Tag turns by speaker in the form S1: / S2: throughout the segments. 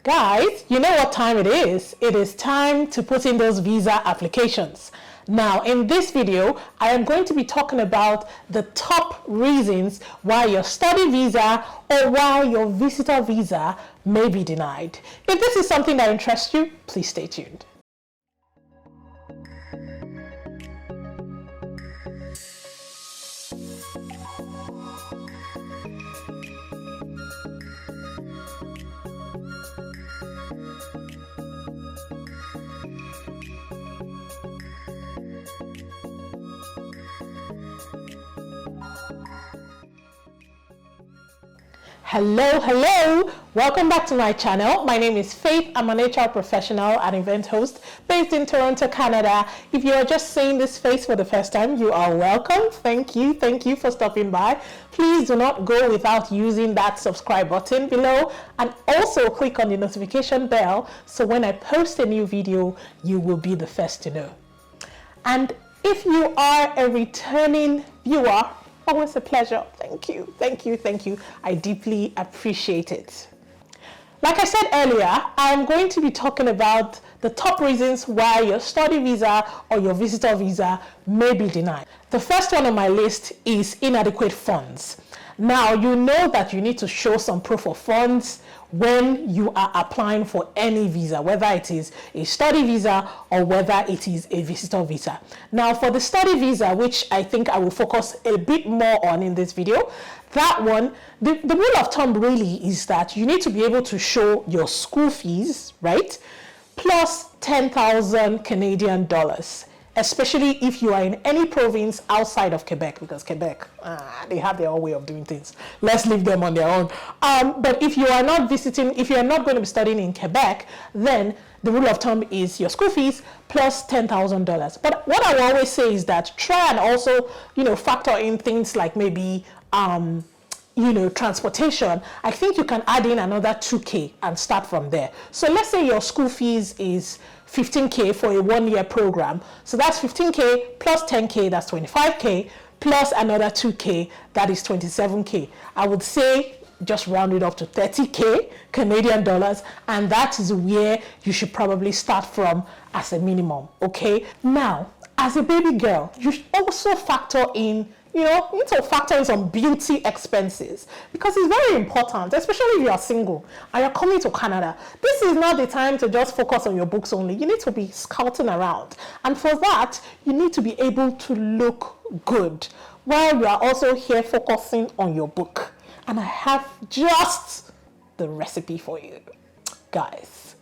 S1: Guys, you know what time it is. It is time to put in those visa applications. Now, in this video, I am going to be talking about the top reasons why your study visa or why your visitor visa may be denied. If this is something that interests you, please stay tuned. Hello, welcome back to my channel. My name is Faith. I'm an HR professional and event host based in Toronto, Canada. If you are just seeing this face for the first time, you are welcome. Thank you for stopping by. Please do not go without using that subscribe button below, and also click on the notification bell so when I post a new video, you will be the first to know. And if you are a returning viewer, always a pleasure. Thank you. I deeply appreciate it. Like I said earlier, I'm going to be talking about the top reasons why your study visa or your visitor visa may be denied. The first one on my list is inadequate funds. Now, you know that you need to show some proof of funds when you are applying for any visa, whether it is a study visa or whether it is a visitor visa. Now, for the study visa, which I think I will focus a bit more on in this video, that one, the rule of thumb really is that you need to be able to show your school fees, right, plus 10,000 Canadian dollars. Especially if you are in any province outside of Quebec, because Quebec, they have their own way of doing things. Let's leave them on their own. But if you are not visiting, if you are not going to be studying in Quebec, then the rule of thumb is your school fees plus $10,000. But what I will always say is that try and also, factor in things like maybe, transportation. I think you can add in another 2K and start from there. So let's say your school fees is 15K for a 1-year program. So that's 15K plus 10K, that's 25K, plus another 2K, that is 27K. I would say just round it up to 30K Canadian dollars, and that is where you should probably start from as a minimum, okay? Now, as a baby girl, you should also factor in you need to factor in some beauty expenses, because it's very important, especially if you are single and you're coming to Canada. This is not the time to just focus on your books only. You need to be scouting around. And for that, you need to be able to look good while you are also here focusing on your book. And I have just the recipe for you, guys.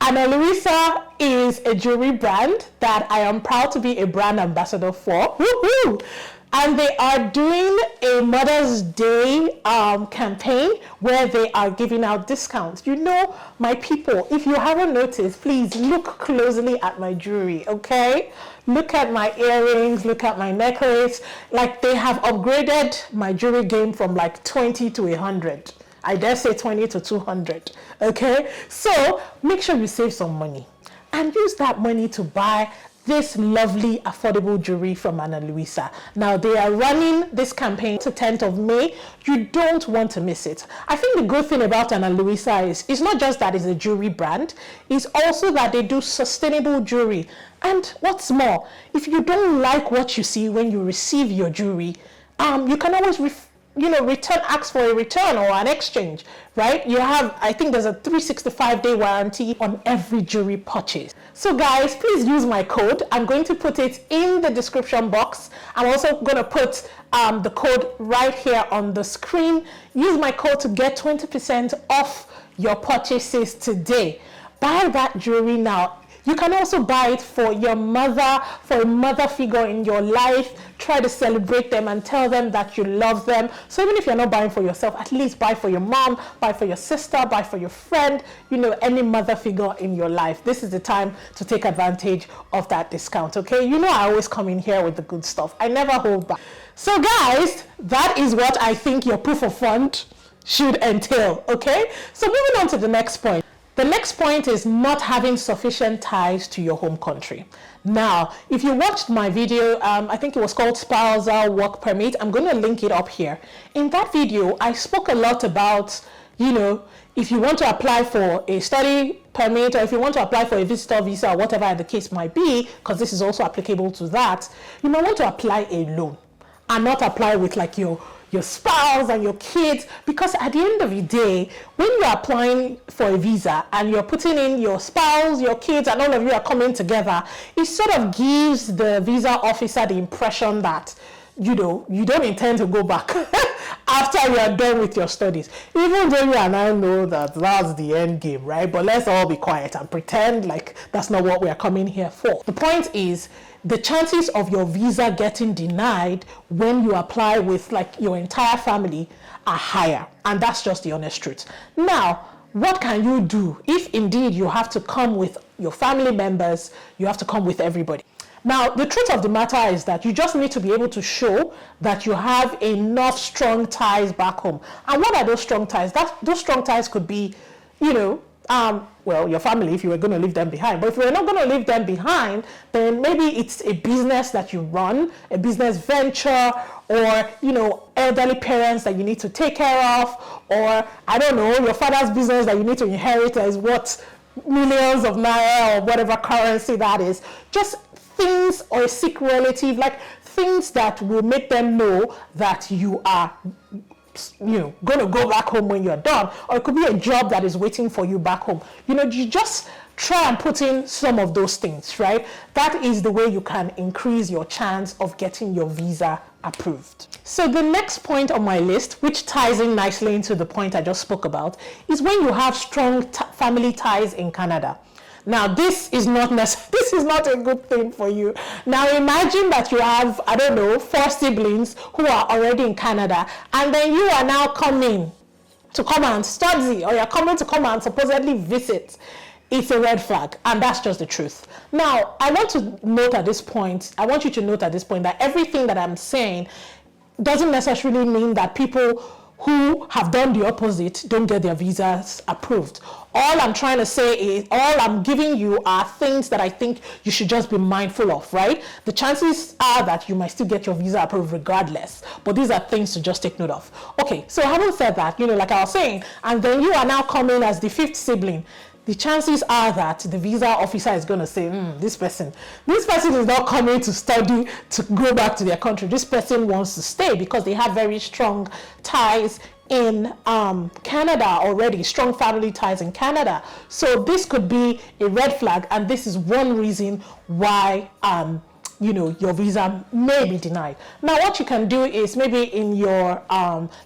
S1: Ana Luisa is a jewelry brand that I am proud to be a brand ambassador for. Woo-hoo! And they are doing a Mother's Day campaign where they are giving out discounts. My people, if you haven't noticed, please look closely at my jewelry, okay? Look at my earrings, look at my necklace. Like, they have upgraded my jewelry game from like 20 to 100. I dare say 20 to 200, okay? So make sure you save some money and use that money to buy this lovely affordable jewelry from Ana Luisa. Now, they are running this campaign to 10th of May. You don't want to miss it. I think the good thing about Ana Luisa is it's not just that it's a jewelry brand, it's also that they do sustainable jewelry. And what's more, if you don't like what you see when you receive your jewelry, you can always ask for a return or an exchange, right? I think there's a 365-day warranty on every jewelry purchase. So guys, please use my code. I'm going to put it in the description box. I'm also going to put the code right here on the screen. Use my code to get 20% off your purchases today. Buy that jewelry now. You can also buy it for your mother, for a mother figure in your life. Try to celebrate them and tell them that you love them. So even if you're not buying for yourself, at least buy for your mom, buy for your sister, buy for your friend, any mother figure in your life. This is the time to take advantage of that discount, okay? I always come in here with the good stuff. I never hold back. So guys, that is what I think your proof of fund should entail, okay? So moving on to the next point. The next point is not having sufficient ties to your home country. Now, if you watched my video, I think it was called Spousal Work Permit. I'm going to link it up here. In that video, I spoke a lot about, you know, if you want to apply for a study permit, or if you want to apply for a visitor visa, or whatever the case might be, because this is also applicable to that, you might want to apply alone and not apply with like your spouse and your kids, because at the end of the day, when you're applying for a visa and you're putting in your spouse, your kids, and all of you are coming together, it sort of gives the visa officer the impression that, you know, you don't intend to go back after you are done with your studies. Even though you and I know that that's the end game, right? But let's all be quiet and pretend like that's not what we are coming here for. The point is, the chances of your visa getting denied when you apply with like your entire family are higher. And that's just the honest truth. Now, what can you do if indeed you have to come with your family members, you have to come with everybody? Now, the truth of the matter is that you just need to be able to show that you have enough strong ties back home. And what are those strong ties? Those strong ties could be, you know, well, your family, if you were going to leave them behind. But if you're not going to leave them behind, then maybe it's a business that you run, a business venture, or, you know, elderly parents that you need to take care of, or, I don't know, your father's business that you need to inherit as what, millions of naira or whatever currency that is. Just things, or a sick relative, like things that will make them know that you are, you know, going to go back home when you're done. Or it could be a job that is waiting for you back home. You know, you just try and put in some of those things, right? That is the way you can increase your chance of getting your visa approved. So the next point on my list, which ties in nicely into the point I just spoke about, is when you have strong family ties in Canada. Now, this is not a good thing for you. Now, imagine that you have, I don't know, 4 siblings who are already in Canada, and then you are now coming to come and study, or you're coming to come and supposedly visit. It's a red flag, and that's just the truth. Now, I want you to note at this point that everything that I'm saying doesn't necessarily mean that people who have done the opposite don't get their visas approved. All I'm trying to say is, all I'm giving you are things that I think you should just be mindful of, right? The chances are that you might still get your visa approved regardless, but these are things to just take note of. Okay, so having said that, you know, like I was saying, and then you are now coming as the 5th sibling, the chances are that the visa officer is going to say, this person is not coming to study to go back to their country. This person wants to stay because they have very strong ties in Canada already, strong family ties in Canada. So this could be a red flag, and this is one reason why you know, your visa may be denied. Now, what you can do is maybe in your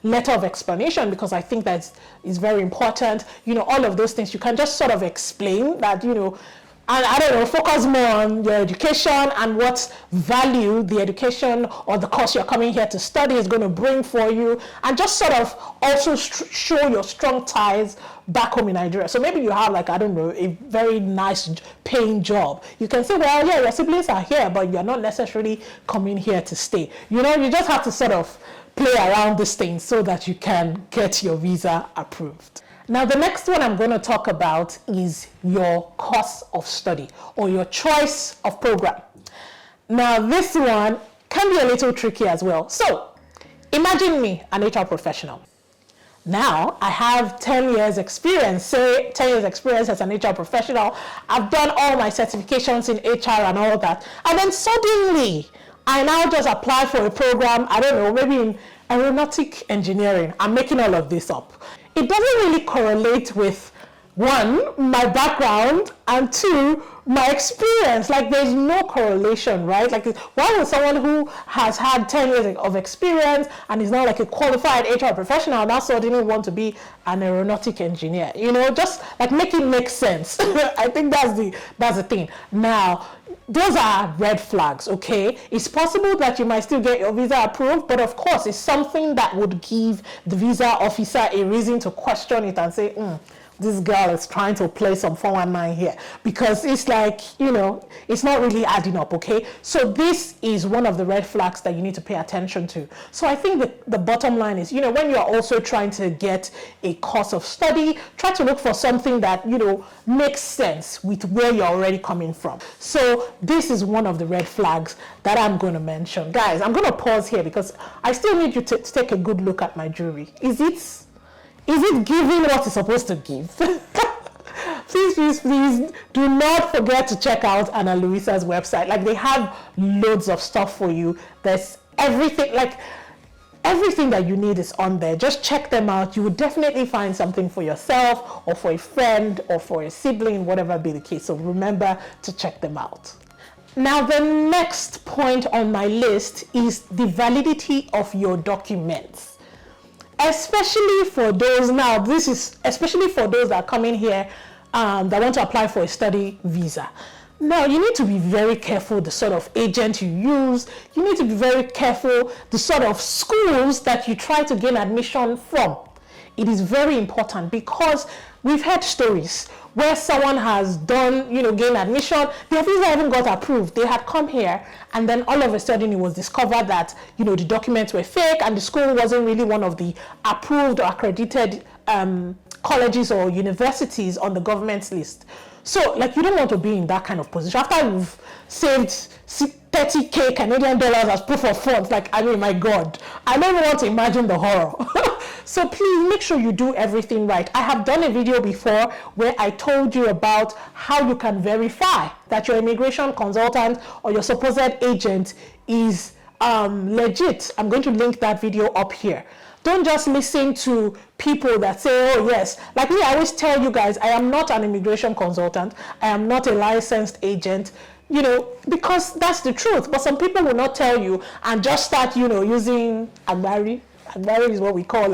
S1: letter of explanation, because I think that is very important, you know, all of those things, you can just sort of explain that, you know, and I don't know, focus more on your education and what value the education or the course you're coming here to study is going to bring for you, and just sort of also show your strong ties back home in Nigeria. So maybe you have, like, I don't know, a very nice paying job. You can say, well, yeah, your siblings are here, but you're not necessarily coming here to stay. You know, you just have to sort of play around these things so that you can get your visa approved. Now, the next one I'm going to talk about is your course of study or your choice of program. Now, this one can be a little tricky as well. So, imagine me, an HR professional. Now, I have 10 years experience, say 10 years experience as an HR professional. I've done all my certifications in HR and all that. And then suddenly, I now just apply for a program, I don't know, maybe in aeronautic engineering. I'm making all of this up. It doesn't really correlate with, 1, my background, and 2, my experience. Like, there's no correlation, right? Like, why would someone who has had 10 years of experience and is now like a qualified HR professional now suddenly want to be an aeronautic engineer? You know, just like make it make sense. I think that's the thing. Now, those are red flags, okay? It's possible that you might still get your visa approved, but of course, it's something that would give the visa officer a reason to question it and say, this girl is trying to play some 419 here, because it's like, you know, it's not really adding up, okay? So this is one of the red flags that you need to pay attention to. So I think the bottom line is, you know, when you're also trying to get a course of study, try to look for something that, you know, makes sense with where you're already coming from. So this is one of the red flags that I'm going to mention. Guys, I'm going to pause here because I still need you to take a good look at my jewelry. Is Is it giving what it's supposed to give? Please do not forget to check out Ana Luisa's website. Like, they have loads of stuff for you. There's everything, like everything that you need is on there. Just check them out. You will definitely find something for yourself or for a friend or for a sibling, whatever be the case. So remember to check them out. Now, the next point on my list is the validity of your documents. Especially for those, now this is especially for those that are coming here that want to apply for a study visa. Now, you need to be very careful the sort of agent you use. You need to be very careful the sort of schools that you try to gain admission from. It is very important because we've heard stories where someone has done, gain admission, their visa haven't got approved. They had come here and then all of a sudden it was discovered that, the documents were fake and the school wasn't really one of the approved or accredited colleges or universities on the government's list. So, you don't want to be in that kind of position. After you've saved 30K Canadian dollars as proof of funds, my God, I don't want to imagine the horror. So please make sure you do everything right. I have done a video before where I told you about how you can verify that your immigration consultant or your supposed agent is legit. I'm going to link that video up here. Don't just listen to people that say, oh yes, like me, I always tell you guys, I am not an immigration consultant. I am not a licensed agent, because that's the truth. But some people will not tell you and just start, using Agbari. Agbari is what we call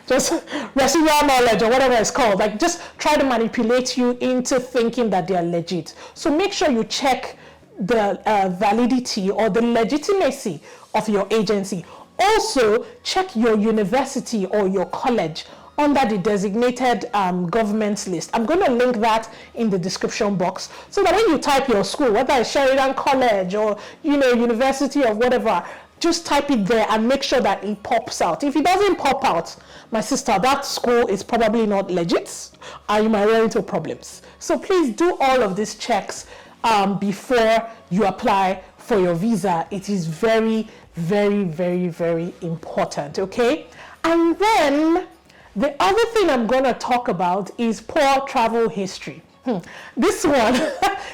S1: just residual knowledge or whatever it's called. Just try to manipulate you into thinking that they are legit. So make sure you check the validity or the legitimacy of your agency. Also, check your university or your college under the designated government's list. I'm going to link that in the description box so that when you type your school, whether it's Sheridan College or, University of whatever, just type it there and make sure that it pops out. If it doesn't pop out, my sister, that school is probably not legit and you might run into problems. So please do all of these checks before you apply for your visa. It is very, very, very, very important, okay? And then the other thing I'm going to talk about is poor travel history. This one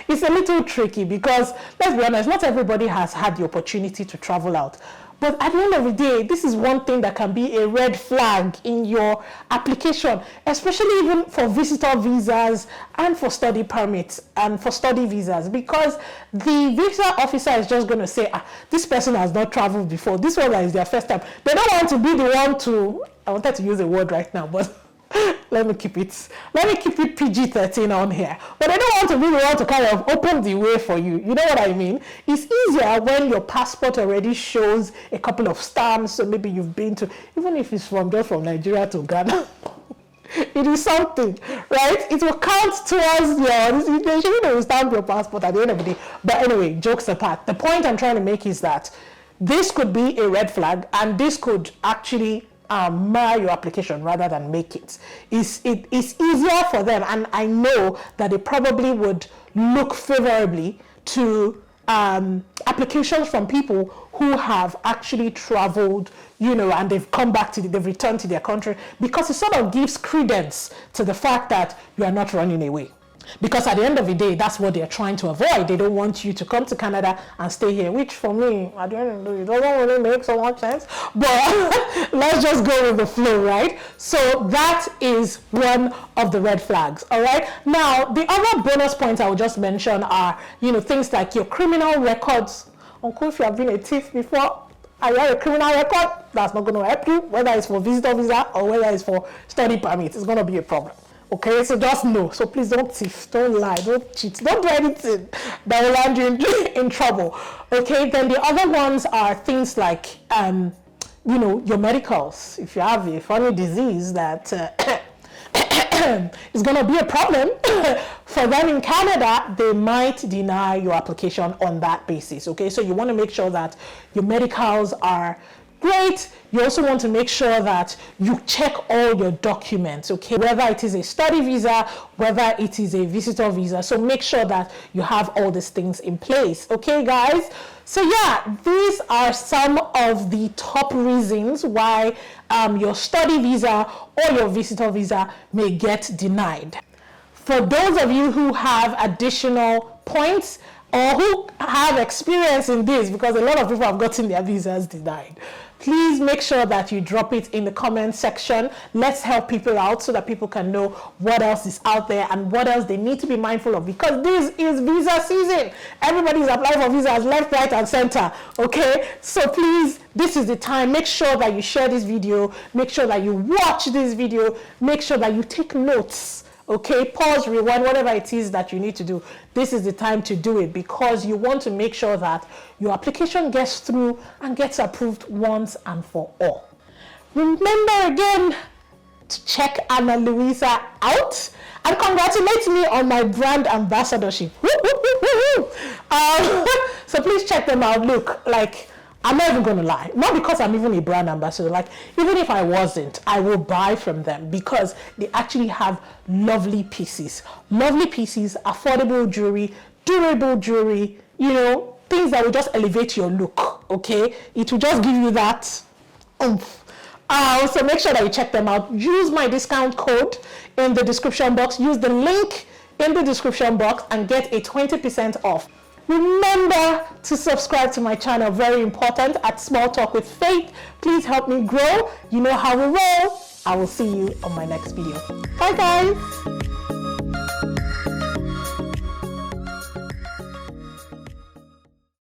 S1: is a little tricky because, let's be honest, not everybody has had the opportunity to travel out. But at the end of the day, this is one thing that can be a red flag in your application, especially even for visitor visas and for study permits and for study visas, because the visa officer is just going to say, this person has not traveled before. This one is their first time. They don't want to be the one to, I wanted to use a word right now, but let me keep it PG-13 on here. But I don't want to be the one to kind of open the way for you. You know what I mean? It's easier when your passport already shows a couple of stamps. So maybe you've been to, even if it's just from Nigeria to Ghana, it is something, right? It will count towards your, they shouldn't stamp your passport at the end of the day. But anyway, jokes apart, the point I'm trying to make is that this could be a red flag and this could actually mar your application rather than make it. It's easier for them, and I know that they probably would look favorably to applications from people who have actually traveled, and they've come back they've returned to their country, because it sort of gives credence to the fact that you are not running away. Because at the end of the day, that's what they're trying to avoid. They don't want you to come to Canada and stay here, which for me, at the end of the day, it doesn't really make so much sense. But let's just go with the flow, right? So that is one of the red flags, all right? Now, the other bonus points I will just mention are, things like your criminal records. Uncle, if you have been a thief before, and you have a criminal record, that's not going to help you, whether it's for visitor visa or whether it's for study permit. It's going to be a problem. Okay, so just know. So please don't thief, don't lie, don't cheat, don't do anything that will land you in trouble. Okay, then the other ones are things like, your medicals. If you have a funny disease that is going to be a problem for them in Canada, they might deny your application on that basis. Okay, so you want to make sure that your medicals are great. You also want to make sure that you check all your documents, okay? Whether it is a study visa, whether it is a visitor visa. So make sure that you have all these things in place, okay, guys? So yeah, these are some of the top reasons why your study visa or your visitor visa may get denied. For those of you who have additional points or who have experience in this, because a lot of people have gotten their visas denied, please make sure that you drop it in the comment section. Let's help people out so that people can know what else is out there and what else they need to be mindful of, because this is visa season. Everybody's applying for visas left, right, and center, okay? So please, this is the time. Make sure that you share this video. Make sure that you watch this video. Make sure that you take notes. Okay, pause, rewind, whatever it is that you need to do. This is the time to do it, because you want to make sure that your application gets through and gets approved once and for all. Remember again to check Ana Luisa out and congratulate me on my brand ambassadorship. So please check them out. Look, like, I'm not even going to lie, not because I'm even a brand ambassador, like even if I wasn't, I will buy from them because they actually have lovely pieces, affordable jewelry, durable jewelry, you know, things that will just elevate your look, okay? It will just give you that oomph. So make sure that you check them out. Use my discount code in the description box. Use the link in the description box and get a 20% off. Remember to subscribe to my channel, very important, at Small Talk with Faith. Please help me grow. You know how we roll. I will see you on my next video. Bye, guys.